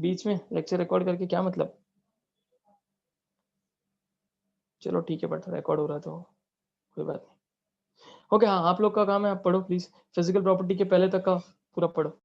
बीच में lecture record करके क्या मतलब? चलो ठीक है, बट रिकॉर्ड हो रहा तो कोई बात नहीं। ओके, हाँ, आप लोग का काम है, आप पढ़ो प्लीज, फिजिकल प्रॉपर्टी के पहले तक का पूरा पढ़ो।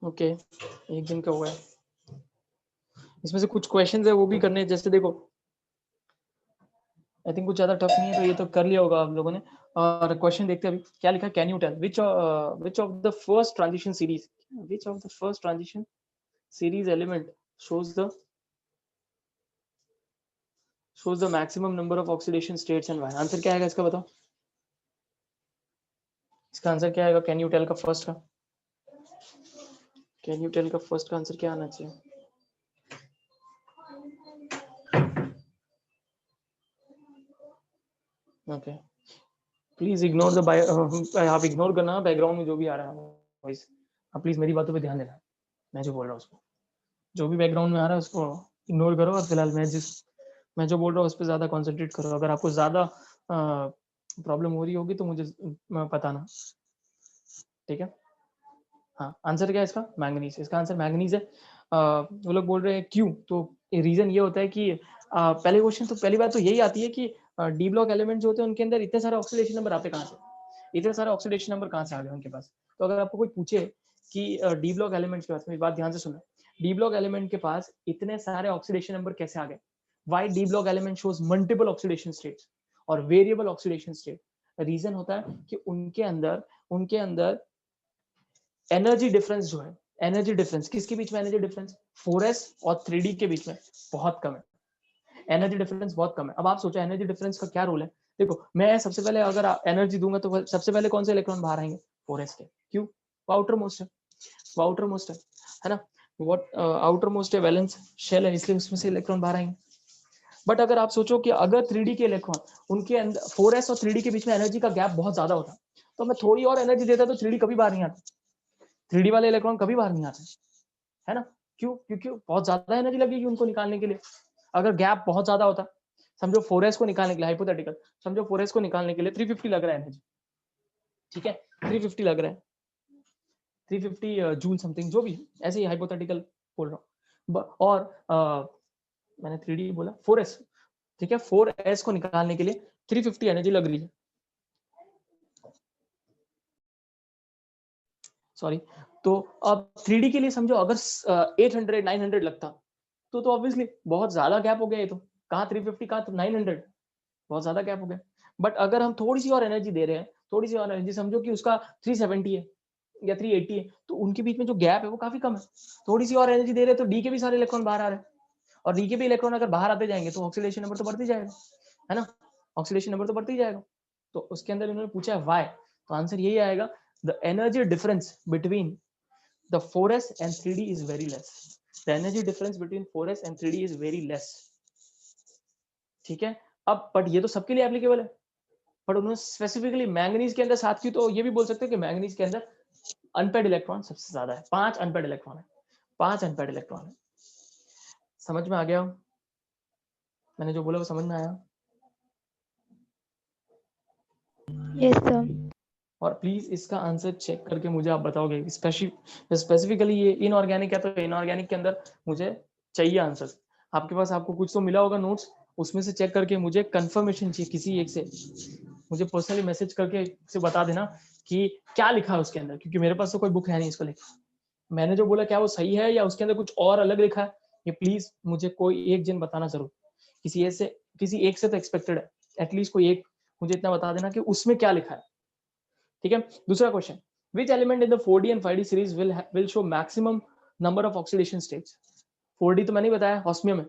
ओके, एक दिन का हुआ है, इसमें से कुछ क्वेश्चंस है वो भी करने हैं। जैसे देखो, आई थिंक कुछ ज्यादा टफ नहीं है, तो ये तो कर लिया होगा आप लोगों ने। और क्वेश्चन देखते हैं अभी क्या लिखा है। Can you tell which of the first transition series, which of the first transition series element shows the maximum number of oxidation states and why? Answer क्या आएगा इसका, बताओ। इसका आंसर क्या आएगा कैन यू टेल का फर्स्ट का? Can you tell का फर्स्ट का आंसर क्या आना चाहिए? ओके, प्लीज इग्नोर द आप इग्नोर करना बैकग्राउंड में जो भी आ रहा है वॉइस। आप प्लीज मेरी बातों पे ध्यान देना, मैं जो बोल रहा हूँ उसको, जो भी बैकग्राउंड में आ रहा है उसको इग्नोर करो। और फिलहाल मैं जो बोल रहा हूँ उस पर ज्यादा कॉन्सेंट्रेट करो। अगर आपको ज्यादा प्रॉब्लम हो रही होगी तो मुझे बताना, ठीक है। हाँ, आंसर क्या है इसका? मैंगनीज। इसका आंसर मैंगनीज है। वो लोग बोल रहे हैं क्यों, तो रीजन ये होता है कि पहले क्वेश्चन तो पहली बात तो यही आती है कि डी ब्लॉक एलिमेंट जो होते हैं उनके अंदर इतने सारे ऑक्सीडेशन नंबर आते कहाँ से, इतने सारे ऑक्सीडेशन नंबर कहाँ से आ गए उनके पास। तो अगर आपको कोई पूछे कि डी ब्लॉक एलिमेंट के पास, मेरी बात ध्यान से सुना, डी ब्लॉक एलिमेंट के पास इतने सारे ऑक्सीडेशन नंबर कैसे आ गए, why d block element shows multiple oxidation states और वेरिएबल ऑक्सीडेशन स्टेट। रीजन होता है कि उनके अंदर एनर्जी डिफरेंस जो है, एनर्जी डिफरेंस किसके बीच में, एनर्जी डिफरेंस 4s और 3d के बीच में बहुत कम है, एनर्जी डिफरेंस बहुत कम है। अब आप सोचो एनर्जी डिफरेंस का क्या रोल है। देखो, मैं सबसे पहले अगर एनर्जी दूंगा तो सबसे पहले कौन से इलेक्ट्रॉन बाहर आएंगे, 4s के। क्यों? वो आउटर मोस्ट है, वो आउटर मोस्ट है ना, व्हाट आउटर मोस्ट है, वैलेंस शेल है, इसलिए उसमें से इलेक्ट्रॉन बाहर आएंगे। बट अगर आप सोचो कि अगर 3d के इलेक्ट्रॉन, उनके अंदर 4s और 3d के बीच में एनर्जी का गैप बहुत ज्यादा होता, तो मैं थोड़ी और एनर्जी देता तो 3d कभी बाहर नहीं आता, 3D वाले इलेक्ट्रॉन कभी बाहर नहीं आते, है ना। क्यों? क्योंकि बहुत ज्यादा एनर्जी लगेगी उनको निकालने के लिए। अगर गैप बहुत ज्यादा होता, समझो 4s को निकालने के लिए, हाइपोथेटिकल समझो 4s को निकालने के लिए 350 लग रहा है एनर्जी, ठीक है, 350 लग रहा है, 350 जूल समथिंग, जो भी ऐसे ही हाइपोथेटिकल बोल रहा हूँ। और मैंने 3D बोला, 4s, ठीक है, 4s को निकालने के लिए 350 एनर्जी लग रही है, सॉरी। तो अब 3D के लिए समझो अगर 800 900 लगता, तो ऑब्वियसली बहुत ज्यादा गैप हो गया। ये तो कहाँ 350, कहाँ 900, बहुत ज्यादा गैप हो गया। बट अगर हम थोड़ी सी और एनर्जी दे रहे हैं, थोड़ी सी और एनर्जी, समझो कि उसका 370 है या 380 है, तो उनके बीच में जो गैप है वो काफी कम है। थोड़ी सी और एनर्जी दे रहे हैं तो डी के भी सारे इलेक्ट्रॉन बाहर आ रहे हैं, और डी के भी इलेक्ट्रॉन अगर बाहर आते जाएंगे तो ऑक्सीडेशन नंबर तो बढ़ती जाएगा, है ना, ऑक्सीडेशन नंबर तो बढ़ती जाएगा। तो उसके अंदर इन्होंने पूछा है वाई, तो आंसर यही आएगा, the energy difference between the 4s and 3d is very less, the energy difference between 4s and 3d is very less, ठीक है। अब बट ये तो सबके लिए एप्लीकेबल है, बट उन्होंने स्पेसिफिकली मैंगनीज के अंदर साथ की, तो ये भी बोल सकते हैं कि मैंगनीज के अंदर अनपेड इलेक्ट्रॉन सबसे ज्यादा है, 5 अनपेड इलेक्ट्रॉन है, 5 अनपेड इलेक्ट्रॉन है। समझ में आ गया? मैंने जो बोला वो समझ में आया? Yes sir. और प्लीज इसका आंसर चेक करके मुझे आप बताओगे, स्पेसिफिकली ये इनऑर्गेनिक है, तो इनऑर्गेनिक के अंदर मुझे चाहिए आंसर। आपके पास आपको कुछ तो मिला होगा नोट्स, उसमें से चेक करके मुझे कंफर्मेशन चाहिए, किसी एक से मुझे पर्सनली मैसेज करके से बता देना कि क्या लिखा है उसके अंदर, क्योंकि मेरे पास तो कोई बुक है नहीं इसको लिखा। मैंने जो बोला क्या वो सही है या उसके अंदर कुछ और अलग लिखा है, ये प्लीज मुझे कोई एक जन बताना जरूर। किसी एक से तो एक्सपेक्टेड है, एटलीस्ट कोई एक मुझे इतना बता देना कि उसमें क्या लिखा है, ठीक है। दूसरा question, which element in the 4D and 5D series will show maximum number of oxidation states? 4D तो मैंने बताया ऑस्मियम है,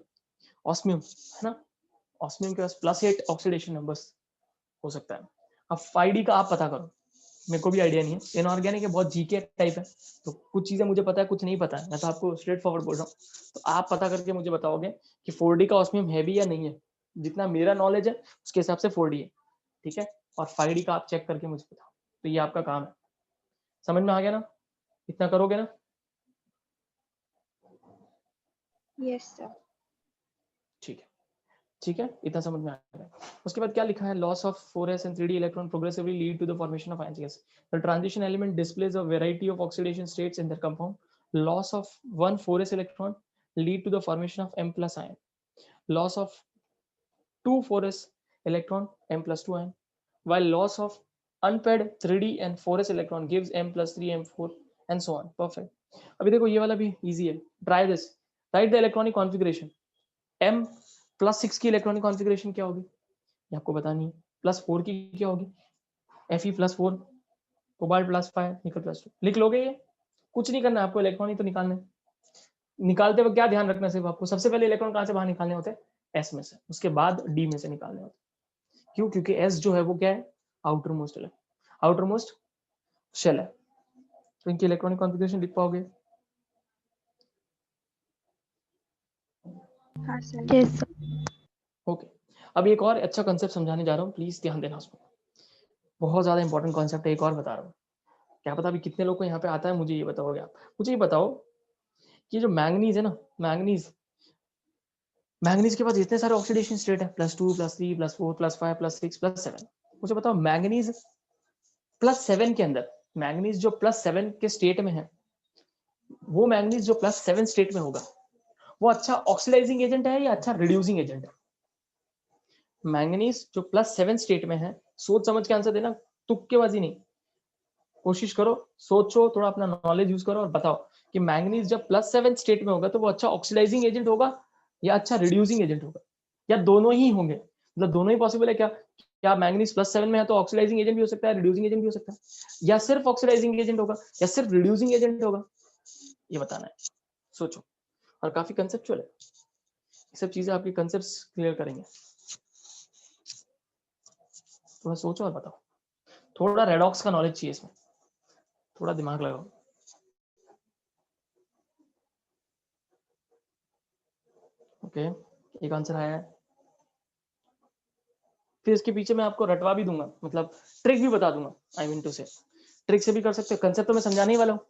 ऑस्मियम है ना, ऑस्मियम के पास +8 ऑक्सीडेशन नंबर्स हो सकता है। अब 5D का आप पता करो, मेरे को भी आइडिया नहीं है, इनऑर्गेनिक है, बहुत जीके टाइप है, तो कुछ चीजें मुझे पता है, कुछ नहीं पता है, मैं तो आपको स्ट्रेट फॉरवर्ड बोल रहा हूँ, तो आप पता करके मुझे बताओगे कि 4D का ऑस्मियम है भी या नहीं है। जितना मेरा नॉलेज है उसके हिसाब से 4D है, ठीक है, और 5D का आप चेक करके मुझे बताओ, तो ये आपका काम है। समझ में आ गया ना, इतना करोगे ना? Yes, sir. ठीक है, ठीक है, इतना समझ में आ गया। उसके बाद क्या लिखा है, loss of 4s and 3d electron progressively lead to the formation of ions. The transition element displays a variety of oxidation states in their compound. Loss of one 4s electron lead to the formation of M plus ion. Loss of two 4s electron M plus 2 ion, while loss of unpaired 3d and 4s electron gives M plus 3 M4 and so on. Perfect. अभी देखो ये वाला भी easy है. Try this. Write the electronic configuration. M plus 6 की electronic configuration क्या होगी, ये आपको बतानी है। +4 की क्या होगी, Fe+4, कोबाल्ट +5, निकल +2। लिख लोगे ये, कुछ नहीं करना आपको, इलेक्ट्रॉन ही तो निकालने। निकालते वक्त क्या ध्यान रखना, सिर्फ आपको सबसे पहले इलेक्ट्रॉन कहाँ से बाहर निकालने होते हैं, एस में से, उसके बाद डी में से निकालने होते हैं। क्यों? क्योंकि एस जो है वो क्या है, आउटर मोस्ट है, आउटर मोस्ट शेल है। तो इनकी इलेक्ट्रॉनिक कॉन्फ़िगरेशन लिख पाओगे? हाँ सर। Yes, sir. ओके, अब एक और अच्छा कंसेप्ट समझाने जा रहा हूँ, प्लीज ध्यान देना उसको, बहुत ज्यादा इंपॉर्टेंट कॉन्सेप्ट है, एक और बता रहा हूँ। क्या पता अभी कितने लोग को यहाँ पे आता है, मुझे ये बताओगे आप। मुझे ये बताओ कि जो मैंगनीज है ना, मैंगनीज, मैंगनीज के पास इतने सारे ऑक्सीडेशन स्टेट है, +2 +3 +4 +5 +6 +7। मुझे बताओ मैंगनीज +7 के अंदर, मैंगनीज जो +7 के स्टेट में है, वो मैंगनीज जो +7 स्टेट में होगा, वो अच्छा ऑक्सीडाइजिंग एजेंट है या अच्छा रिड्यूसिंग एजेंट है? मैंगनीज जो +7 स्टेट में है, सोच समझ के आंसर देना, तुक्केबाजी नहीं, कोशिश करो, सोचो, थोड़ा अपना नॉलेज यूज करो और बताओ कि मैंगनीज जब +7 स्टेट में होगा तो वो अच्छा ऑक्सीडाइजिंग एजेंट होगा या अच्छा रिड्यूसिंग एजेंट होगा, या दोनों ही होंगे, मतलब दोनों ही पॉसिबल है क्या? क्या मैंगनीज +7 में है तो ऑक्सीडाइजिंग एजेंट भी हो सकता है, रिड्यूसिंग एजेंट भी हो सकता है, या सिर्फ ऑक्सीडाइजिंग एजेंट होगा या सिर्फ रिड्यूसिंग एजेंट होगा, ये बताना है। सोचो, और काफी कंसेप्चुअल है, ये सब चीजें आपकी कंसेप्ट्स क्लियर करेंगे। थोड़ा सोचो और बताओ, थोड़ा रेडॉक्स का नॉलेज चाहिए इसमें, थोड़ा दिमाग लगाओ। ओके, एक आंसर आया है, फिर इसके पीछे मैं आपको रटवा भी दूंगा, मतलब ट्रिक भी बता दूंगा, आई मीन टू से, ट्रिक से भी कर सकते हो, कंसेप्ट तो मैं समझाने ही वाला हूँ,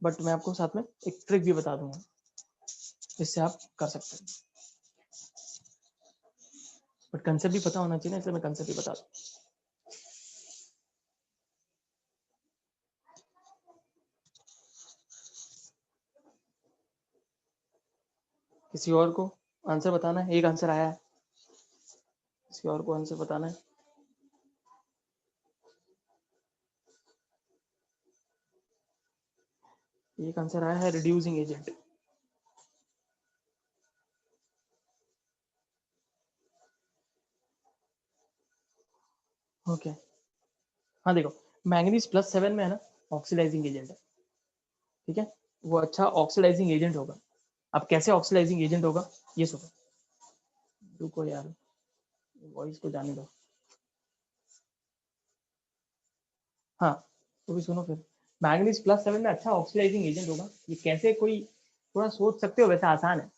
बट मैं आपको साथ में एक ट्रिक भी बता दूंगा, इससे आप कर सकते हो, बट कंसेप्ट भी पता होना चाहिए ना, इसलिए मैं कंसेप्ट भी बता दूँ। किसी और को आंसर बताना है? एक आंसर आया है, किसी और को आंसर बताना है? एक आंसर आया है, रिड्यूसिंग एजेंट। ओके, हाँ देखो, मैंगनीज +7 में है ना, ऑक्सीडाइजिंग एजेंट है, ठीक है, वो अच्छा ऑक्सीडाइजिंग एजेंट होगा। अब कैसे ऑक्सीडाइजिंग एजेंट होगा ये सुनो, रुको यार, वॉइस को जाने दो। हाँ, तो भी सुनो फिर, मैंगनीज +7 में अच्छा ऑक्सीडाइजिंग एजेंट होगा, ये कैसे, कोई थोड़ा सोच सकते हो, वैसे आसान है।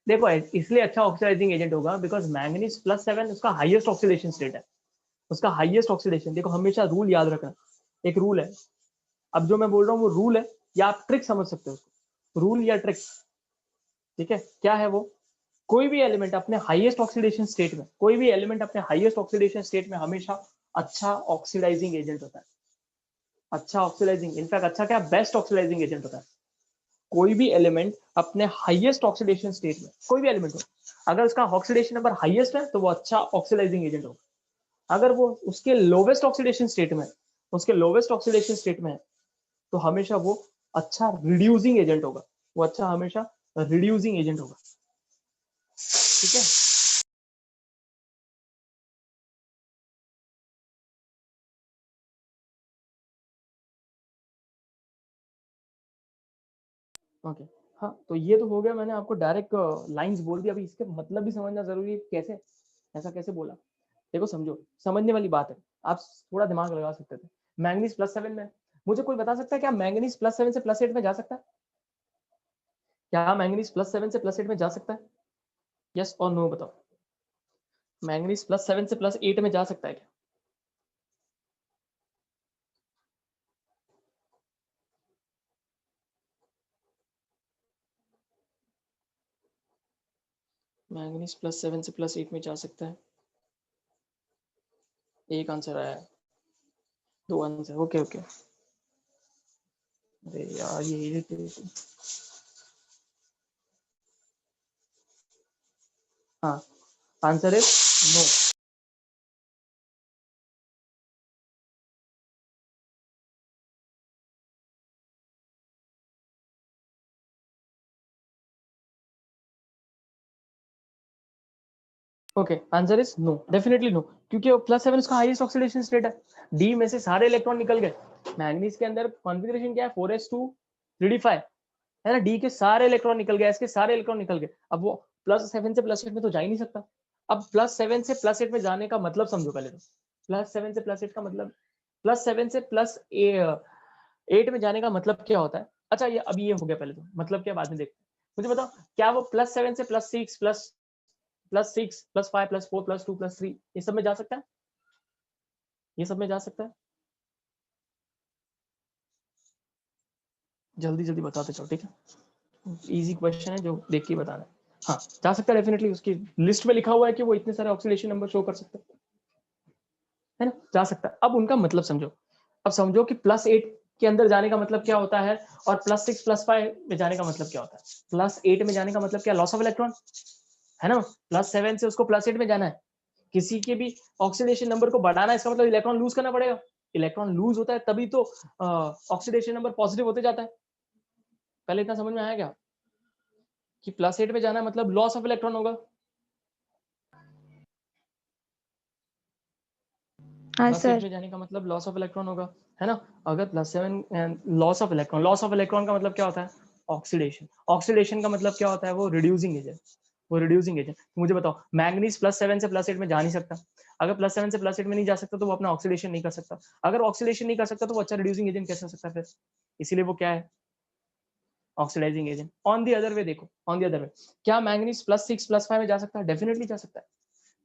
देखो इसलिए अच्छा ऑक्सीडाइजिंग एजेंट होगा बिकॉज मैंगनीज +7 उसका हाईएस्ट ऑक्सीडेशन स्टेट है, उसका हाईएस्ट ऑक्सीडेशन। देखो हमेशा रूल याद रखना, एक रूल है, अब जो मैं बोल रहा हूँ वो रूल है, या आप ट्रिक समझ सकते हो उसको, रूल या ट्रिक, ठीक है, क्या है वो, कोई भी एलिमेंट अपने हाईएस्ट ऑक्सीडेशन स्टेट में, कोई भी एलिमेंट अपने हाईएस्ट ऑक्सीडेशन स्टेट में हमेशा अच्छा ऑक्सीडाइजिंग एजेंट होता है, अच्छा ऑक्सीडाइजिंग, इनफैक्ट अच्छा क्या, बेस्ट ऑक्सीडाइजिंग एजेंट होता है। कोई भी एलिमेंट अपने हाईएस्ट ऑक्सीडेशन स्टेट में, कोई भी एलिमेंट हो, अगर उसका ऑक्सीडेशन नंबर हाईएस्ट है तो वो अच्छा ऑक्सीडाइजिंग एजेंट होगा। अगर वो उसके लोवेस्ट ऑक्सीडेशन स्टेट में, उसके लोवेस्ट ऑक्सीडेशन स्टेट में है, तो हमेशा वो अच्छा रिड्यूसिंग एजेंट होगा, वो अच्छा हमेशा रिड्यूसिंग एजेंट होगा, ठीक है। ओके हाँ, तो ये तो हो गया, मैंने आपको डायरेक्ट लाइंस बोल दिया। अभी इसके मतलब भी समझना जरूरी है। कैसे, ऐसा कैसे बोला? देखो समझो, समझने वाली बात है, आप थोड़ा दिमाग लगा सकते थे। मैंगनीज +7 में, मुझे कोई बता सकता है क्या मैंगनीज +7 से +8 में जा सकता है? क्या मैंगनीज +7 से +8 में जा सकता है? यस और नो बताओ। मैंगनीज +7 से +8 में जा सकता है क्या? मैंगनीज +7 से +8 में जा सकता है। एक आंसर आया है, 2 आंसर। Okay okay. अरे यार ये irritating। हाँ, answer is no. Okay, answer is no, definitely no, क्योंकि +7 उसका हाईएस्ट ऑक्सीडेशन स्टेट है। डी में से सारे इलेक्ट्रॉन निकल गए। मैंगनीज के अंदर कॉन्फ़िगरेशन क्या है? 4s2 3d5 है ना। डी के सारे इलेक्ट्रॉन निकल गए, एस के सारे इलेक्ट्रॉन निकल गए। अब वो +7 से +8 में तो जा ही नहीं सकता। अब +7 से +8 में जाने का मतलब समझो पहले तो। +7 से +8 का मतलब, +7 से +8 में जाने का मतलब क्या होता है? अच्छा ये अभी ये हो गया, पहले तो मतलब क्या बाद में देखते हैं। मुझे बताओ, क्या वो +7 से +6 +6 +5 +4 +2 +3 ये सब में जा सकता है? ये सब में जा सकता है? जल्दी जल्दी बताते चलो, ठीक है। इजी क्वेश्चन है, जो देख के बताना है। हाँ जा सकता है डेफिनेटली, उसकी लिस्ट में लिखा हुआ है कि वो इतने सारे ऑक्सीडेशन नंबर शो कर सकते हैं, है ना, जा सकता है। अब उनका मतलब समझो। अब समझो कि +8 के अंदर जाने का मतलब क्या होता है, और +6 +5 में जाने का मतलब क्या होता है। +8 में जाने का मतलब क्या? लॉस ऑफ इलेक्ट्रॉन, है ना। +7 से उसको +8 में जाना है। किसी के भी ऑक्सीडेशन नंबर को बढ़ाना है, इसका मतलब इलेक्ट्रॉन लूज करना पड़ेगा। इलेक्ट्रॉन लूज होता है तभी तो ऑक्सीडेशन नंबर पॉजिटिव होते जाता है। पहले इतना समझ में आया क्या कि +8 में जाना मतलब लॉस ऑफ इलेक्ट्रॉन होगा? हाँ +8 सर। में जाने का मतलब लॉस ऑफ इलेक्ट्रॉन होगा, है ना। अगर +7 loss of electron, loss of electron का मतलब क्या होता है? ऑक्सीडेशन। ऑक्सीडेशन का मतलब क्या होता है? वो रिड्यूसिंग एजेंट, वो रिड्यूसिंग एजेंट। तो मुझे बताओ, मैंगनीज +7 से +8 में जा नहीं सकता। अगर +7 से +8 में नहीं जा सकता तो वो अपना ऑक्सीडेशन नहीं कर सकता। अगर ऑक्सीडेशन नहीं कर सकता तो वो अच्छा रिड्यूसिंग एजेंट कैसे हो सकता है फिर? इसीलिए वो क्या है? Oxidising agent. On the other way देखो, ऑन दी अदर वे, क्या मैंगनीज +6 +5 में जा सकता है? डेफिनेटली जा सकता है।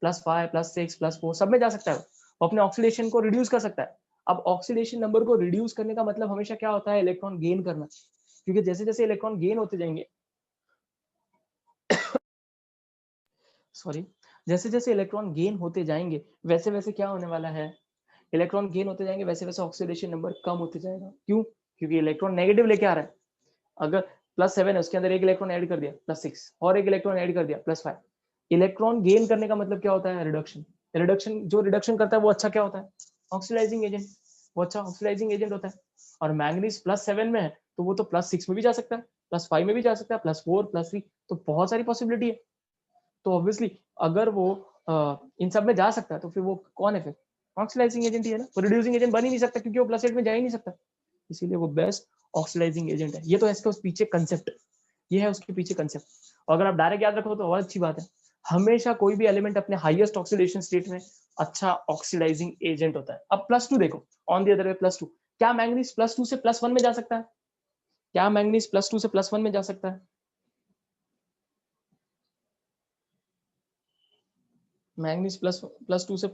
+5 +6 +4 सब में जा सकता है। वो अपने ऑक्सीडेशन को रिड्यूस कर सकता है। अब ऑक्सीडेशन नंबर को रिड्यूस करने का मतलब हमेशा क्या होता है? इलेक्ट्रॉन गेन करना। क्योंकि जैसे जैसे इलेक्ट्रॉन गेन होते जाएंगे, सॉरी, जैसे जैसे इलेक्ट्रॉन गेन होते जाएंगे वैसे वैसे क्या होने वाला है? इलेक्ट्रॉन गेन होते जाएंगे वैसे वैसे ऑक्सीडेशन नंबर कम होते जाएगा। क्यों? क्योंकि इलेक्ट्रॉन नेगेटिव लेके आ रहा है। अगर +7 है, उसके अंदर एक इलेक्ट्रॉन ऐड कर दिया +6, और एक इलेक्ट्रॉन ऐड कर दिया +5। इलेक्ट्रॉन गेन करने का मतलब क्या होता है? रिडक्शन। रिडक्शन, जो रिडक्शन करता है वो अच्छा क्या होता है? Oxidising agent. वो अच्छा ऑक्सीडाइजिंग एजेंट होता है। और मैंगनीज +7 में है तो वो तो +6 में भी जा सकता है, +5 में भी जा सकता है, +4 +3, तो बहुत सारी पॉसिबिलिटी है। तो ऑब्वियसली अगर वो इन सब में जा सकता है तो फिर वो कौन है फिर? ऑक्सीडाइजिंग एजेंट ही है ना। वो रिड्यूसिंग एजेंट बन ही नहीं सकता क्योंकि वो +8 में जा ही नहीं सकता। इसीलिए वो बेस्ट ऑक्सीडाइजिंग एजेंट है। ये तो इसके उस पीछे कंसेप्ट, ये है उसके पीछे कंसेप्ट। और अगर आप डायरेक्ट याद रखो तो और अच्छी बात है। हमेशा कोई भी एलिमेंट अपने हाईएस्ट ऑक्सीडेशन स्टेट में अच्छा ऑक्सीडाइजिंग एजेंट होता है। अब +2 देखो, ऑन दी अदर वे +2, क्या मैंगनीज +2 से +1 में जा सकता है? क्या मैंगनीज +2 से +1 में जा सकता है? मैंगनीज +2 से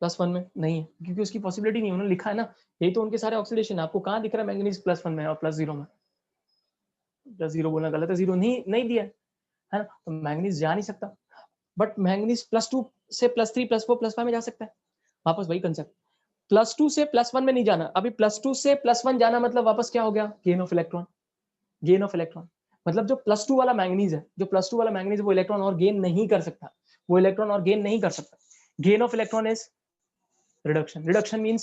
+1 में नहीं है, क्योंकि उसकी पॉसिबिलिटी नहीं, उन्होंने लिखा है ना। यही तो उनके सारे ऑक्सीडेशन है। आपको कहाँ दिख रहा है मैंगनीज +1 में और +0 में? +0 बोलना गलत है, 0 नहीं नहीं दिया है ना। तो मैंगनीज जा नहीं सकता। बट मैंगनीज +2 से +3 +4 +5 में जा सकता है। वापस वही कंसेप्ट, +2 से +1 में नहीं जाना। अभी +2 से +1 जाना मतलब वापस क्या हो गया? Gain of electron. Gain of electron मतलब जो +2 वाला मैंगनीज है, जो +2 वाला मैंगनीज, वो इलेक्ट्रॉन और गेन नहीं कर सकता। वो इलेक्ट्रॉन और गेन नहीं कर सकता। Gain of electron is reduction. Reduction means,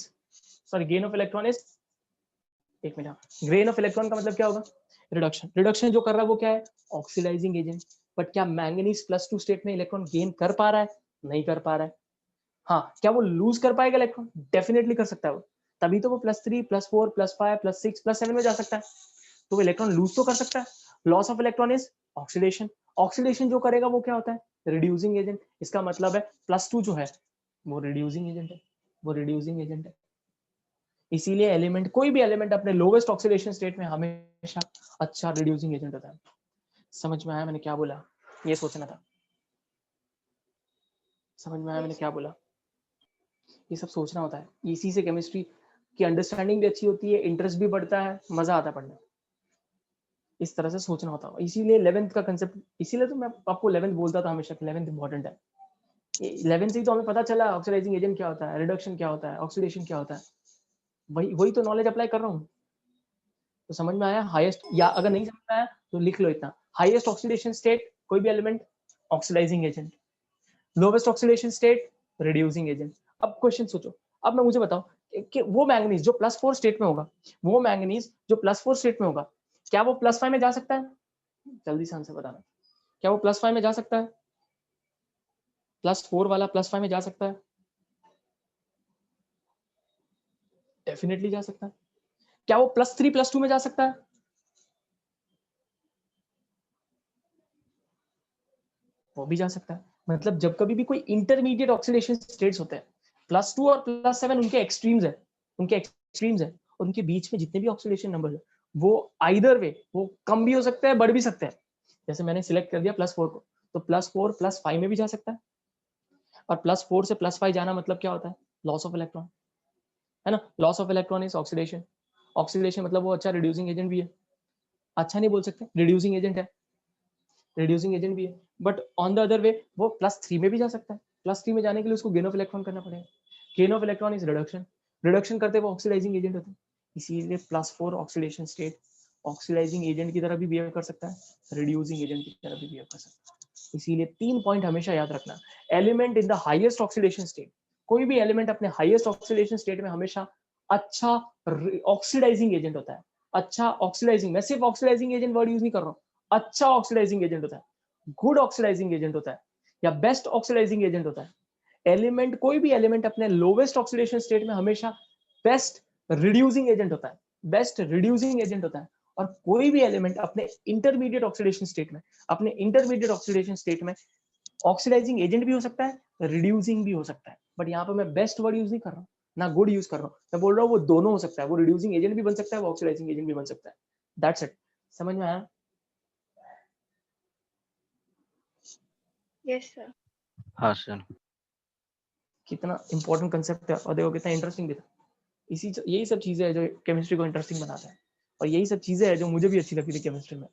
sorry, gain of electron is, एक मिनट, गेन ऑफ इलेक्ट्रॉन का मतलब क्या होगा? रिडक्शन। रिडक्शन जो कर रहा है वो क्या है? Oxidising agent. बट क्या मैंगनीज +2 स्टेट में इलेक्ट्रॉन गेन कर पा रहा है? नहीं कर पा रहा है। हाँ, क्या वो लूज कर पाएगा इलेक्ट्रॉन? डेफिनेटली कर सकता है वो। तभी तो वो +3 +4 +5 +6 +7 में जा सकता है। तो वो इलेक्ट्रॉन लूज तो कर सकता है। Loss of electron is oxidation. Oxidation जो करेगा वो क्या होता है? Reducing agent. इसका मतलब है +2 जो है वो रिड्यूसिंग एजेंट है, वो रिड्यूसिंग एजेंट है। इसीलिए एलिमेंट, कोई भी एलिमेंट अपने लोवेस्ट ऑक्सीडेशन स्टेट में हमेशा अच्छा रिड्यूसिंग एजेंट होता है। समझ में आया मैंने क्या बोला? ये सोचना था। समझ में आया मैंने Yes. क्या बोला? ये सब सोचना होता है। इसी से केमिस्ट्री की अंडरस्टैंडिंग भी अच्छी होती है, इंटरेस्ट भी बढ़ता है, मजा आता है पढ़ने में। इस तरह से सोचना होता है। इसीलिए 11th का कंसेप्ट, इसीलिए तो मैं आपको 11th बोलता था हमेशा कि 11th इंपॉर्टेंट है। 11th से ही तो हमें पता चला ऑक्सीडाइजिंग एजेंट क्या होता है, रिडक्शन क्या होता है, ऑक्सीडेशन क्या होता है। वही तो नॉलेज अप्लाई कर रहा हूँ। तो समझ में आया? हाईएस्ट, या अगर नहीं समझ में आया तो लिख लो इतना, हाईएस्ट ऑक्सीडेशन स्टेट कोई भी element oxidising agent, lowest oxidation state reducing agent. अब क्वेश्चन सोचो, अब मैं मुझे बताओ कि वो मैंगनीज जो +4 स्टेट में होगा, वो मैंगनीज जो +4 स्टेट में होगा, क्या वो +5 में जा सकता है? जल्दी से आंसर बताना। क्या वो +5 में जा सकता है? +4 वाला +5 में जा सकता है? डेफिनेटली जा सकता है। क्या वो +3 +2 में जा सकता है? वो भी जा सकता है। मतलब जब कभी भी कोई इंटरमीडिएट ऑक्सीडेशन स्टेट्स होते हैं, +2 और +7 उनके एक्सट्रीम्स है, उनके एक्सट्रीम्स है, और उनके बीच में जितने भी ऑक्सीडेशन नंबर है वो आइदर वे वो कम भी हो सकते हैं, बढ़ भी सकते हैं। जैसे मैंने सिलेक्ट कर दिया +4 को, तो +4 +5 में भी जा सकता है, और +4 से +5 जाना मतलब क्या होता है? लॉस ऑफ इलेक्ट्रॉन, है ना? Loss of electron is oxidation. Oxidation मतलब वो अच्छा रिड्यूसिंग एजेंट भी है। अच्छा नहीं बोल सकते, रिड्यूसिंग एजेंट है, रिड्यूसिंग एजेंट भी है। But on the other way वो +3 में भी जा सकता है। +3 में जाने के लिए उसको गेन ऑफ इलेक्ट्रॉन करना पड़ेगा। Gain of electron is reduction. Reduction करते वो ऑक्सीडाइजिंग एजेंट होते हैं। इसीलिए +4 ऑक्सीडेशन स्टेट ऑक्सीडाइजिंग एजेंट की तरह भी बिहेव कर सकता है, रिड्यूसिंग एजेंट की तरह भी बिहेव कर सकता है। इसीलिए 3 पॉइंट हमेशा याद रखना। Element in the highest oxidation state, कोई भी एलिमेंट अपने हाईएस्ट ऑक्सीडेशन स्टेट में हमेशा अच्छा ऑक्सीडाइजिंग एजेंट होता है। अच्छा ऑक्सीडाइजिंग, मैं सिर्फ ऑक्सीडाइजिंग एजेंट वर्ड यूज नहीं कर रहा हूँ, अच्छा ऑक्सीडाइजिंग एजेंट होता है, गुड ऑक्सीडाइजिंग एजेंट होता है, या बेस्ट ऑक्सीडाइजिंग एजेंट होता है। एलिमेंट, कोई भी एलिमेंट अपने लोवेस्ट ऑक्सीडेशन स्टेट में हमेशा बेस्ट रिड्यूसिंग एजेंट होता है, बेस्ट रिड्यूसिंग एजेंट होता है। और कोई भी एलिमेंट अपने इंटरमीडिएट ऑक्सीडेशन स्टेट में, अपने इंटरमीडिएट ऑक्सीडेशन स्टेट में ऑक्सीडाइजिंग एजेंट भी हो सकता है, रिड्यूसिंग भी हो सकता है। बट यहाँ पे मैं बेस्ट वर्ड यूज नहीं कर रहा हूँ, ना गुड यूज कर रहा हूँ, मैं बोल रहा हूँ वो दोनों हो सकता है, वो रिड्यूसिंग एजेंट भी बन सकता है, वो ऑक्सीडाइजिंग एजेंट भी बन सकता है। That's it. समझ में आया? Yes, sir. हाँ सर। कितना इंपॉर्टेंट कंसेप्ट है, और देखो कितना इंटरेस्टिंग भी था। यही सब चीजें है जो केमिस्ट्री को इंटरेस्टिंग बनाता है, और यही सब चीजें है जो मुझे भी अच्छी लगती थी केमिस्ट्री में।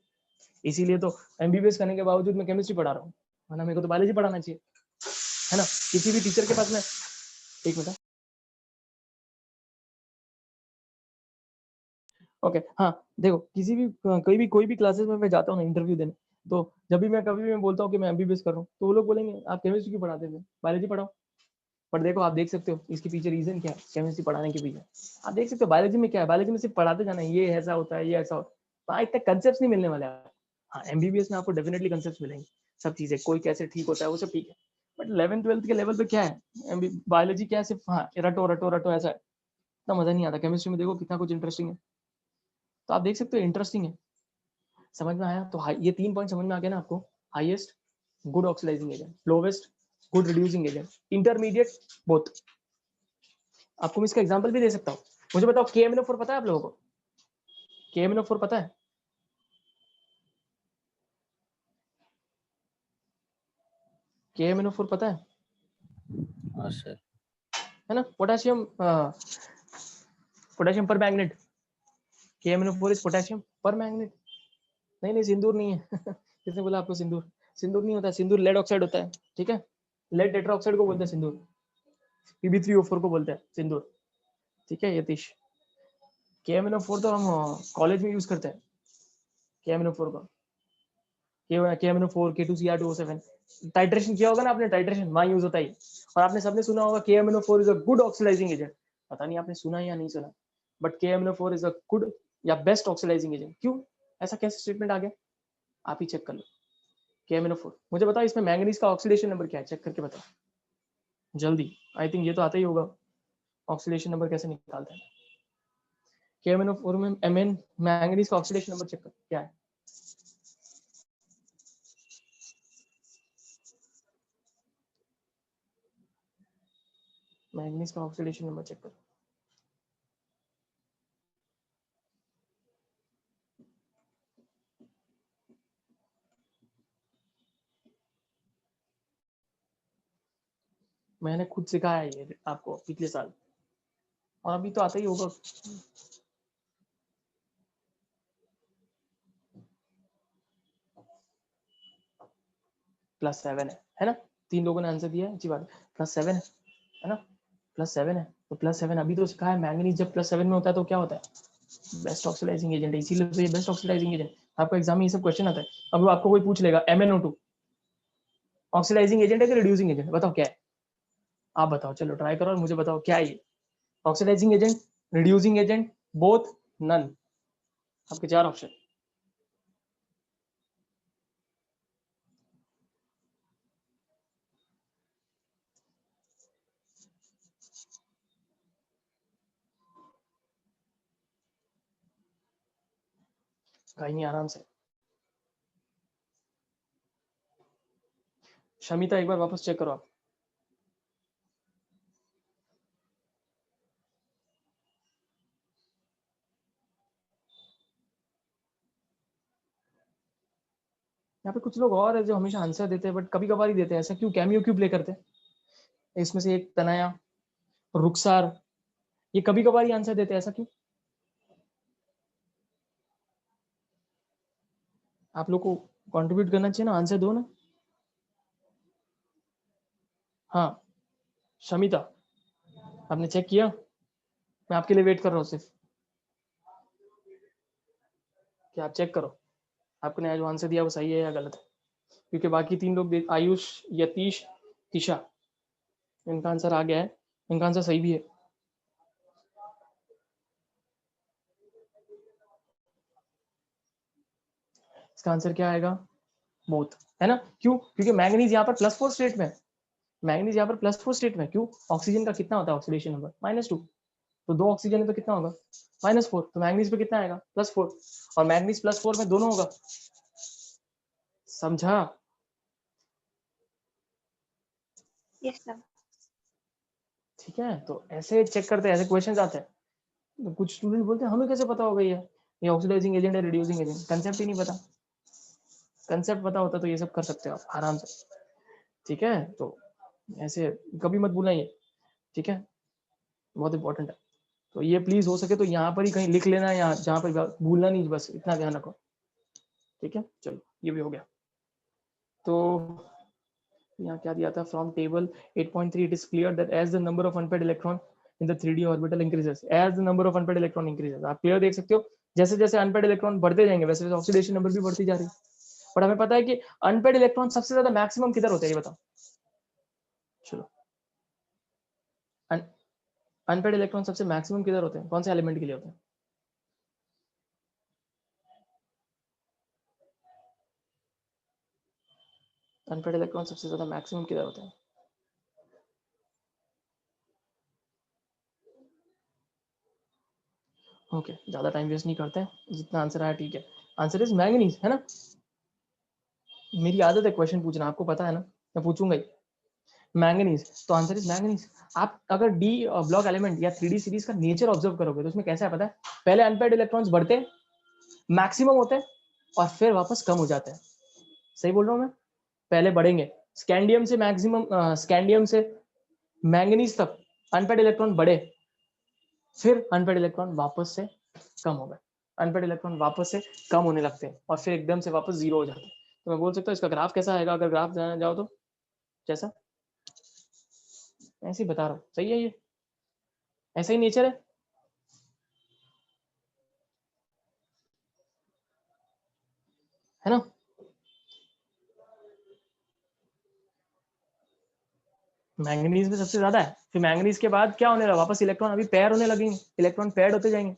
इसीलिए तो एमबीबीएस करने के बावजूद मैं केमिस्ट्री पढ़ा रहा हूँ, वरना मेरे को तो बायोलॉजी पढ़ाना चाहिए, है ना? किसी भी टीचर के पास में, एक मिनट, ओके, हाँ देखो, किसी भी कोई भी क्लासेस में मैं जाता हूँ ना इंटरव्यू देने, तो जब भी मैं कभी भी मैं बोलता हूँ कि मैं एमबीबीएस कर रहा हूँ, तो वो लोग बोलेंगे आप केमिस्ट्री क्यों पढ़ाते थे, बायोलॉजी पढ़ाओ। पर देखो आप देख सकते हो इसके पीछे रीजन क्या है, केमिस्ट्री पढ़ाने के पीछे आप देख सकते हो बायोलॉजी में क्या है, बायोलॉजी में सिर्फ पढ़ाते जाना है, ये ऐसा होता है, ये ऐसा होता है, वहाँ इतने कंसेप्ट नहीं मिलने वाले हैं। हाँ एमबीबीएस में आपको डेफिनेटली कंसेप्ट मिलेंगे, सब चीजें, कोई कैसे ठीक होता है वो सब ठीक है। बट 11th-12th के लेवल पे क्या है, बायोलॉजी क्या है, सिर्फ हाँ रटो रटो रटो, ऐसा है, इतना मजा नहीं आता। केमिस्ट्री में देखो कितना कुछ इंटरेस्टिंग है, तो आप देख सकते हो इंटरेस्टिंग है। समझ में आया? तो ये 3 पॉइंट समझ में आ गया ना आपको? Highest good oxidising agent, lowest good reducing agent, intermediate both. आपको मैं इसका एग्जांपल भी दे सकता हूँ। मुझे बताओ KMnO4 पता है आप लोगों को? KMnO4 पता है? KMnO4 पता है? हाँ सर। है ना? पोटेशियम पोटेशियम पर मैग्नेट, KMnO4 इज पोटेशियम पर मैग्नेट। नहीं सिंदूर नहीं है किसने बोला आपको सिंदूर? सिंदूर नहीं होता, सिंदूर लेड ऑक्साइड होता है, ठीक है? लेड टेट्रा ऑक्साइड को बोलते हैं सिंदूर, Pb3O4 को बोलते हैं सिंदूर, ठीक है यतीश? KMnO4 तो हम कॉलेज में यूज करते हैं, KMnO4 को, KMnO4 K2Cr2O7 टाइट्रेशन किया होगा ना आपने, टाइट्रेशन वहां यूज होता है। और आपने सबने सुना होगा KMnO4 is a good oxidising agent, पता नहीं आपने सुना या नहीं सुना, but KMnO4 is a good या बेस्ट ऑक्सीडाइजिंग एजेंट। क्यों ऐसा कैसे स्टेटमेंट आ गया, आप ही चेक कर लो। KMnO4 मुझे बताओ इसमें मैंगनीज का ऑक्सीडेशन नंबर क्या है, चेक करके बताओ जल्दी। आई थिंक ये तो आता ही होगा, ऑक्सीडेशन नंबर कैसे निकालते हैं। KMnO4 में Mn मैंगनीज का ऑक्सीडेशन नंबर चेक कर क्या है। मैंगनीज का ऑक्सीडेशन नंबर चेक कर। मैंने खुद सिखाया है ये आपको पिछले साल, और अभी तो आता ही होगा। +7 है ना, 3 लोगों ने आंसर दिया है, अच्छी बात है। +7 है ना, +7 है तो +7 अभी तो सिखाया है। मैंगनीज जब +7 में होता है तो क्या होता है, बेस्ट ऑक्सीडाइजिंग एजेंट है, इसीलिए तो ये बेस्ट ऑक्सीडाइजिंग एजेंट। आपको एग्जाम में ये सब क्वेश्चन आता है। अब आपको कोई पूछ लेगा MnO2 ऑक्सीडाइजिंग एजेंट है कि रिड्यूसिंग एजेंट, बताओ क्या है, आप बताओ, चलो ट्राई करो और मुझे बताओ क्या है ये, oxidising agent, reducing agent, both, none. आपके 4 ऑप्शन। कहीं नहीं, आराम से। शमिता एक बार वापस चेक करो आप। यहाँ पे कुछ लोग और है जो हमेशा आंसर देते हैं, बट कभी कभार ही देते हैं। ऐसा क्यों, कैमियो क्यों प्ले करते हैं? इसमें से एक तनया, रुखसार, ये कभी कभार ही आंसर देते हैं, ऐसा क्यों? आप लोग को कंट्रीब्यूट करना चाहिए ना, आंसर दो ना। हाँ शमिता, आपने चेक किया? मैं आपके लिए वेट कर रहा हूँ सिर्फ कि आप चेक करो आपने जो आंसर दिया वो सही है या गलत है, क्योंकि बाकी 3 लोग आयुष, यतीश, तिशा, इनका आंसर आ गया है, इनका आंसर सही भी है। इसका आंसर क्या आएगा, बोथ, है ना। क्यों, क्योंकि मैंगनीज यहाँ पर +4 स्टेट में, मैंगनीज यहाँ पर +4 स्टेट में। क्यों, ऑक्सीजन का कितना होता है ऑक्सीडेशन नंबर, -2, तो 2 ऑक्सीजन है तो कितना होगा, -4, तो मैंगनीज पे कितना आएगा, +4, और मैंगनीज +4 में दोनों होगा, समझा? Yes, sir. ठीक है, तो ऐसे चेक करते हैं, ऐसे क्वेश्चन आते हैं। तो कुछ स्टूडेंट बोलते हैं हमें कैसे पता होगा ये ऑक्सीडाइजिंग एजेंट है, रिड्यूसिंग एजेंट, कंसेप्ट ही नहीं पता। कंसेप्ट पता होता तो ये सब कर सकते हो आप आराम से। ठीक है, तो ऐसे कभी मत भूलना ये, ठीक है, बहुत इंपॉर्टेंट है। तो ये प्लीज हो सके तो यहाँ पर ही कहीं लिख लेना, यहाँ जहाँ पर भूलना नहीं, बस इतना ध्यान रखो। ठीक है, चलो ये भी हो गया। तो यहाँ क्या दिया था, from table 8.3 it is clear that as the number of unpaired electron in the 3D orbital increases, as the number of unpaired electron increases. आप क्लियर देख सकते हो, जैसे जैसे अनपेड इलेक्ट्रॉन बढ़ते जाएंगे वैसे वैसे ऑक्सीडेशन नंबर भी बढ़ती जा रही है। बट हमें पता है कि अनपेड इलेक्ट्रॉन सबसे ज्यादा मैक्सिमम किधर होते हैं, ये बताओ। चलो, अनपेड इलेक्ट्रॉन सबसे मैक्सिमम किधर होते हैं, कौन से एलिमेंट के लिए होते हैं? अनपेड इलेक्ट्रॉन सबसे ज्यादा मैक्सिमम किधर होते हैं? ओके, ज्यादा टाइम वेस्ट नहीं करते हैं, जितना आंसर आया ठीक है। आंसर इज मैंगनीज, है ना। मेरी आदत है क्वेश्चन पूछना, आपको पता है ना, मैं पूछूंगा ही। मैंगनीज, तो आंसर इज मैंगनीज। आप अगर डी ब्लॉक एलिमेंट या 3D सीरीज का नेचर ऑब्जर्व करोगे तो उसमें कैसा है पता है, पहले अनपेड इलेक्ट्रॉन्स बढ़ते, मैक्सिमम होते हैं और फिर वापस कम हो जाते हैं। सही बोल रहा हूँ मैं, पहले बढ़ेंगे, स्कैंडियम से मैक्सिमम, स्कैंडियम से मैंगनीज तक अनपेड इलेक्ट्रॉन बढ़े, फिर अनपेड इलेक्ट्रॉन वापस से कम हो गए, अनपेड इलेक्ट्रॉन वापस से कम होने लगते हैं और फिर एकदम से वापस 0 हो जाते हैं। तो मैं बोल सकता हूँ इसका ग्राफ कैसा आएगा, अगर ग्राफ जाना जाओ तो जैसा, ऐसे ही बता रहा हूँ, सही है, ये ऐसा ही नेचर है ना। मैंगनीज में सबसे ज्यादा है, फिर मैंगनीज के बाद क्या होने लगा, वापस इलेक्ट्रॉन अभी पेयर होने लगेंगे, इलेक्ट्रॉन पेयर्ड होते जाएंगे,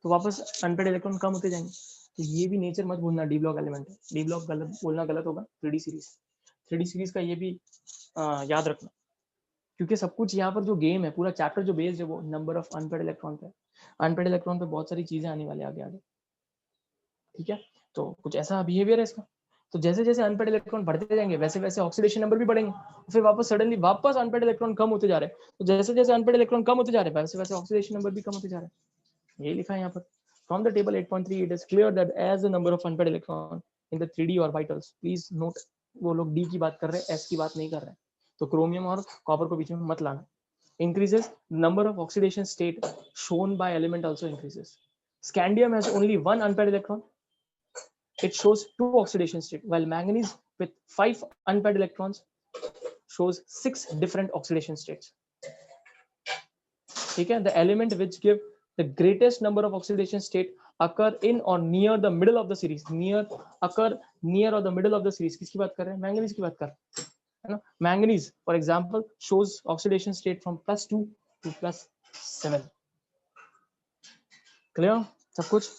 तो वापस अनपेड इलेक्ट्रॉन कम होते जाएंगे। तो ये भी नेचर मत भूलना, डी ब्लॉक एलिमेंट है, डी ब्लॉक गलत बोलना गलत होगा, 3D सीरीज, 3D सीरीज का ये भी याद रखना। क्योंकि सब कुछ यहाँ पर जो गेम है, पूरा चैप्टर जो बेस्ड है वो नंबर ऑफ अनपेड इलेक्ट्रॉन पे। अनपेड इलेक्ट्रॉन पे बहुत सारी चीजें आने वाली आगे आगे, ठीक है। तो कुछ ऐसा बिहेवियर है इसका। तो जैसे जैसे अनपेड इलेक्ट्रॉन बढ़ते जाएंगे वैसे वैसे ऑक्सीडेशन नंबर भी बढ़ेंगे, फिर वापस सडनली वापस अनपेड इलेक्ट्रॉन कम होते जा रहे हैं। तो जैसे जैसे अनपेड इलेक्ट्रॉन कम होते जा रहे हैं वैसे वैसे ऑक्सीडेशन नंबर भी कम होते जा रहे हैं। यही लिखा है यहाँ पर। From the table 8.3 it is clear that as the number of unpaired electron in the 3D orbitals, please note वो लोग डी की बात कर रहे हैं, एस की बात नहीं कर रहे हैं। तो क्रोमियम और कॉपर को बीच में मत लाना। increases, number of oxidation state shown by element also increases. Scandium has only one unpaired electron. It shows 2 oxidation state, while manganese with 5 unpaired electrons shows 6 different oxidation states. Okay, the element which give the greatest number of oxidation state occur in or near the middle of the series. Occur near or the middle of the series. किसकी बात कर रहे हैं? Manganese की बात कर रहे हैं, है ना। Manganese for example shows oxidation state from +2 to +7. Clear सब कुछ?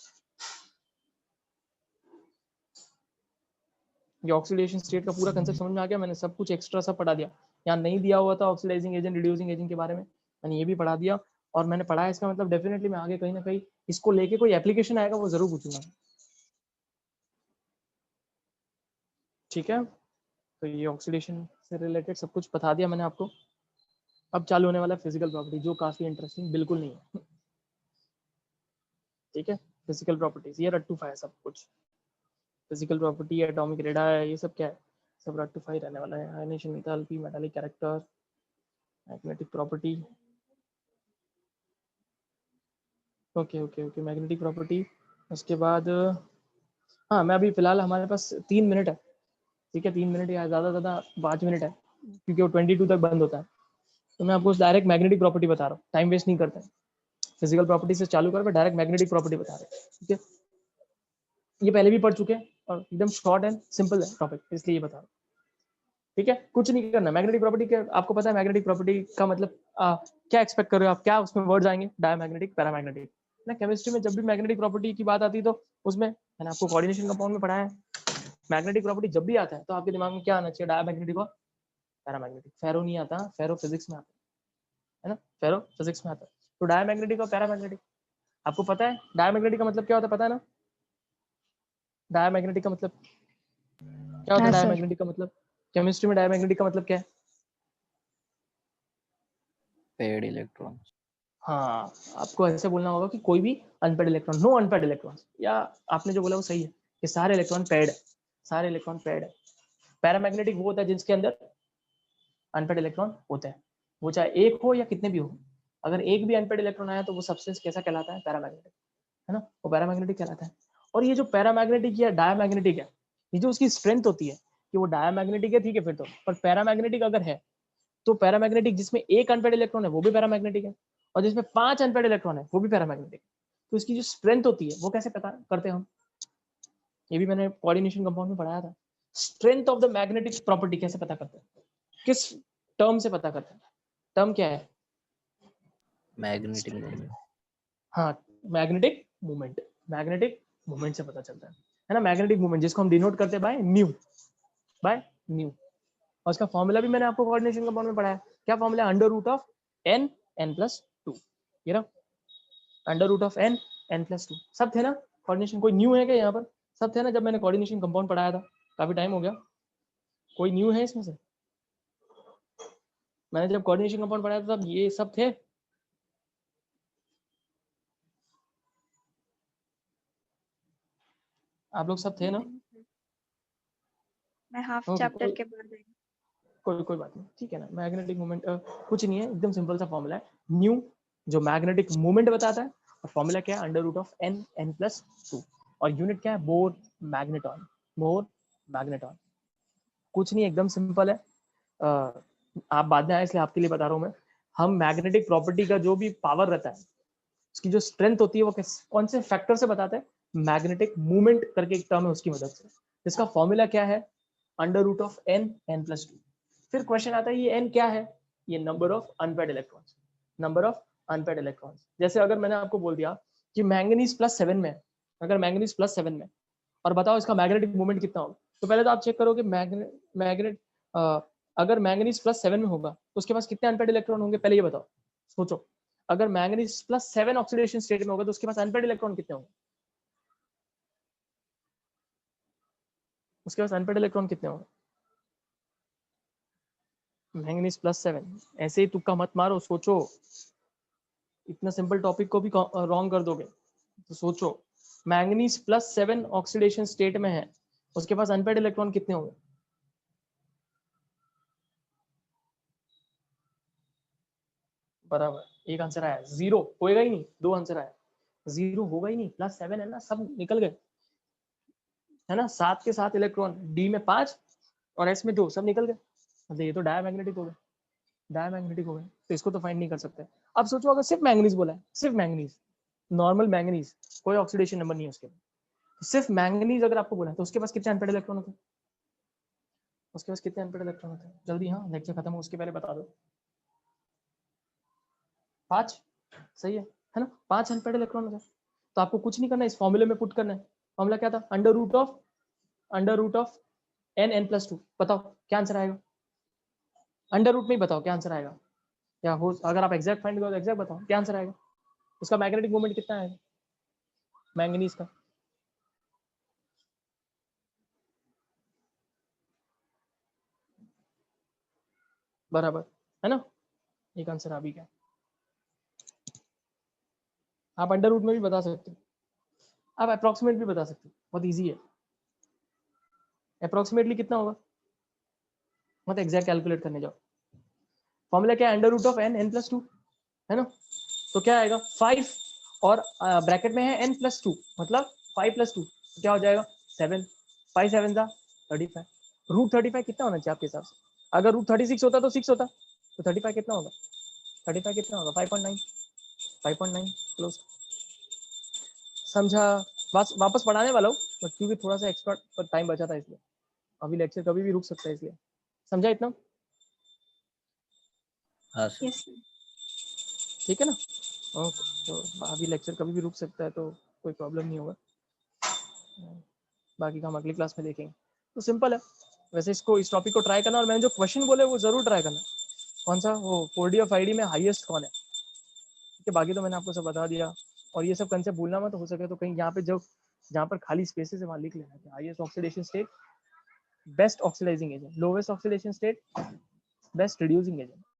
ये ऑक्सीडेशन स्टेट का पूरा कंसेप्ट समझ में आ गया। मैंने सब कुछ एक्स्ट्रा सब पढ़ा दिया, यहाँ नहीं दिया हुआ था ऑक्सीडाइजिंग एजेंट, रिड्यूसिंग एजेंट के बारे में, मैंने ये भी पढ़ा दिया। और मैंने पढ़ा है इसका मतलब डेफिनेटली मैं आगे कहीं ना कहीं इसको लेके कोई एप्लीकेशन आएगा वो जरूर पूछूंगा, ठीक है। तो ये ऑक्सीडेशन से रिलेटेड सब कुछ बता दिया मैंने आपको। अब चालू होने वाला फिजिकल प्रॉपर्टी, जो काफी इंटरेस्टिंग बिल्कुल नहीं है, ठीक है। फिजिकल प्रॉपर्टीज ये रट्टूफा है सब कुछ। फिजिकल प्रॉपर्टी, एटॉमिक रेडार, ये सब क्या है, सब रट्टूफा ही रहने वाला है। Ionisation, enthalpy, metallic character, magnetic property. Okay okay okay, magnetic property. उसके बाद हाँ, मैं अभी फिलहाल हमारे पास 3 मिनट है, ठीक है। 3 मिनट या ज़्यादा 5 मिनट है, क्योंकि वो 22 तक बंद होता है। तो मैं आपको डायरेक्ट मैग्नेटिक प्रॉपर्टी बता रहा हूँ, टाइम वेस्ट नहीं करते हैं। फिजिकल प्रॉपर्टी से चालू कर, डायरेक्ट मैग्नेटिक प्रॉपर्टी बता रहे हैं, ठीक है। ये पहले भी पढ़ चुके हैं और एकदम शॉर्ट एंड सिंपल है टॉपिक, इसलिए ये बता रहा हूँ, ठीक है। कुछ नहीं करना। मैग्नेटिक प्रॉपर्टी के आपको पता है, मैग्नेटिक प्रॉपर्टी का मतलब क्या एक्सपेक्ट कर रहे हो आप, क्या उसमें वर्ड्स आएंगे, डायमैग्नेटिक, पैरामैग्नेटिक ना। केमिस्ट्री में जब भी मैग्नेटिक प्रॉपर्टी की बात आती है तो उसमें, मैंने आपको कोऑर्डिनेशन कंपाउंड में पढ़ाया है, मैग्नेटिक प्रॉपर्टी जब भी आता है तो आपके दिमाग में क्या आना चाहिए, डायमैग्नेटिक और पैरामैग्नेटिक। फेरो नहीं आता, फेरो फिजिक्स में आता है ना, फेरो फिजिक्स में आता है। तो डायमैग्नेटिक और पैरामैग्नेटिक आपको पता है। डायमैग्नेटिक का मतलब क्या होता है, पता है ना? डायमैग्नेटिक का मतलब क्या होता है? डायमैग्नेटिक का मतलब केमिस्ट्री में डायमैग्नेटिक का मतलब क्या है? Paid electron. हाँ, आपको ऐसे बोलना होगा कि कोई भी unpaired electron, no unpaired electron, या आपने जो बोला वो सही है कि सारे इलेक्ट्रॉन पेड है, सारे इलेक्ट्रॉन पेड है। पैरामैग्नेटिक वो होता है जिसके अंदर अनपेड इलेक्ट्रॉन होते हैं, वो चाहे एक हो या कितने भी हो। अगर एक भी अनपेड इलेक्ट्रॉन आया तो वो सब्सटेंस कैसा कहलाता है? पैरामैग्नेटिक, है ना, वो पैरामैग्नेटिक कहलाता है। और ये जो पैरामैग्नेटिक या डायमैग्नेटिक है, ये जो उसकी स्ट्रेंथ होती है कि वो डायमैग्नेटिक है, ठीक है, फिर तो। पर पैरामैग्नेटिक अगर है तो पैरामैग्नेटिक जिसमें एक अनपेड इलेक्ट्रॉन है वो भी पैरामैग्नेटिक है, और जिसमें 5 अनपेड इलेक्ट्रॉन है वो भी पैरामैग्नेटिक। तो इसकी जो स्ट्रेंथ होती है वो कैसे पता करते हैं हम? ये भी मैंने कोऑर्डिनेशन कंपाउंड में पढ़ाया था। Strength of the magnetic property कैसे पता करते हैं, किस टर्म से पता करते हैं? टर्म क्या है? Magnetic moment. हाँ, मैग्नेटिक मूवमेंट, मैग्नेटिक मूवमेंट से पता चलता है ना। मैग्नेटिक मूवमेंट जिसको हम डिनोट करते हैं बाय न्यू, बाय न्यू। और उसका फॉर्मूला भी मैंने आपको कोऑर्डिनेशन कंपाउंड में पढ़ाया। क्या formula? Under root of n n+2, ये रहा under root of n n+2। सब थे ना कोऑर्डिनेशन? कोई न्यू है क्या यहाँ पर? सब थे ना जब मैंने कोऑर्डिनेशन कंपाउंड पढ़ाया था, काफी टाइम हो गया। कोई न्यू है इसमें से? मैंने जब कोऑर्डिनेशन कंपाउंड पढ़ाया था तब ये सब थे? आप लोग सब थे ना? मैं हाफ ओके, चैप्टर के बाद आई। कोई बात नहीं, ठीक है ना। मैग्नेटिक मूवमेंट कुछ नहीं है, एकदम सिंपल सा फॉर्मूला है। न्यू जो मैग्नेटिक मूवमेंट बताता है, और फॉर्मूला क्या है? Under root of n n+2, और यूनिट क्या है? Bore magneton, bore magneton. कुछ नहीं, एकदम सिंपल है। आप बाद में आए इसलिए आपके लिए बता रहा हूँ मैं। हम मैग्नेटिक प्रॉपर्टी का जो भी पावर रहता है, उसकी जो स्ट्रेंथ होती है वो कौन से फैक्टर से बताते हैं? मैग्नेटिक मूवमेंट करके एक टर्म है उसकी मदद से। इसका फॉर्मूला क्या है? Under root of n n+2। फिर क्वेश्चन आता है ये n क्या है? ये number of unpaired electrons, number of unpaired electrons. जैसे अगर मैंने आपको बोल दिया कि मैंगनीज +7 में, अगर मैंगनीज +7 में, और बताओ इसका मैग्नेटिक मूवमेंट कितना होगा, तो पहले तो आप चेक करो कि मैग्नेट अगर मैंगनीज +7 में होगा तो उसके पास कितने अनपेड इलेक्ट्रॉन होंगे, पहले ये बताओ, सोचो। अगर मैंगनीज +7 ऑक्सीडेशन स्टेट में होगा तो उसके पास अनपेड इलेक्ट्रॉन कितने होंगे, उसके पास अनपेड इलेक्ट्रॉन कितने होंगे? मैंगनीज +7, ऐसे ही तुक्का मत मारो, सोचो। इतना सिंपल टॉपिक को भी रॉन्ग कर दोगे, तो सोचो। मैंगनीज +7 ऑक्सीडेशन स्टेट में है, उसके पास अनपेड इलेक्ट्रॉन कितने होंगे? बराबर, एक आंसर आया। 0 होएगा ही नहीं, 2 आंसर आया। 0 होगा ही नहीं, +7 है ना, सब निकल गए, है ना। 7 के 7 इलेक्ट्रॉन, डी में 5 और एस में 2, सब निकल गए। मतलब ये तो डायमैग्नेटिक हो गए, डायमैग्नेटिक हो गए, तो इसको तो फाइंड नहीं कर सकते। अब सोचो अगर सिर्फ मैंगनीज बोला है, सिर्फ मैंगनीज, नॉर्मल मैंगनीज, कोई ऑक्सीडेशन नंबर नहीं है उसके, सिर्फ मैंगनीज अगर आपको बोला है तो उसके पास कितने अनपेड इलेक्ट्रॉन होते हैं, उसके पास कितने अनपेड इलेक्ट्रॉन होते हैं? जल्दी, हाँ, लेक्चर खत्म हो उसके पहले बता दो। 5, सही है ना, 5 अनपेड इलेक्ट्रॉन होते हैं। तो आपको कुछ नहीं करना है, इस फॉर्मूले में पुट करना है। फॉर्मूला क्या था, अंडर रूट ऑफ n+2। बताओ क्या आंसर आएगा, अंडर रूट में ही बताओ क्या आंसर आएगा, क्या हो, अगर आप एग्जैक्ट फाइंड करो तो एग्जैक्ट बताओ क्या आंसर आएगा। उसका मैग्नेटिक मोमेंट कितना आएगा मैंगनीज का? बराबर, है ना, एक आंसर आ भी गया। आप अंडर रूट में भी बता सकते हो, आप अप्रोक्सीमेट भी बता सकते हो, बहुत इजी है। अप्रोक्सीमेटली कितना होगा, मत एग्जैक्ट कैलकुलेट करने जाओ। फॉर्मूला क्या है, अंडर रूट ऑफ n+2, है ना। तो क्या आएगा 5 और ब्रैकेट में है n+2, मतलब 5+2, तो क्या हो जाएगा 7, 5 7 जा 35। √35 कितना होना चाहिए आपके हिसाब से? अगर √36 होता तो 6 होता, तो 35 कितना होगा, 35 कितना होगा 5.9, 5.9 क्लोज। समझा? बस वापस पढ़ाने वाला हूँ, बट क्योंकि थोड़ा सा एक्स्ट्रा टाइम बचा था इसलिए, अभी लेक्चर कभी भी रुक सकता है इसलिए। समझा इतना? हाँ सर। Yes, sir. ठीक है ना, ओके। तो अभी लेक्चर कभी भी रुक सकता है, तो कोई प्रॉब्लम नहीं होगा, बाकी का हम अगली क्लास में देखेंगे। तो सिंपल है वैसे, इसको, इस टॉपिक को ट्राई करना, और मैंने जो क्वेश्चन बोले वो जरूर ट्राई करना। कौन सा, वो 4D और 5D में हाईएस्ट कौन है, ठीक है, बाकी तो मैंने आपको सब बता दिया। और ये सब कंसेप्ट भूलना मत, हो सके तो कहीं यहाँ पे जो, जहाँ पर खाली स्पेसेस है वहाँ लिख लेना कि highest oxidation state, best oxidising agent, lowest oxidation state, best reducing agent.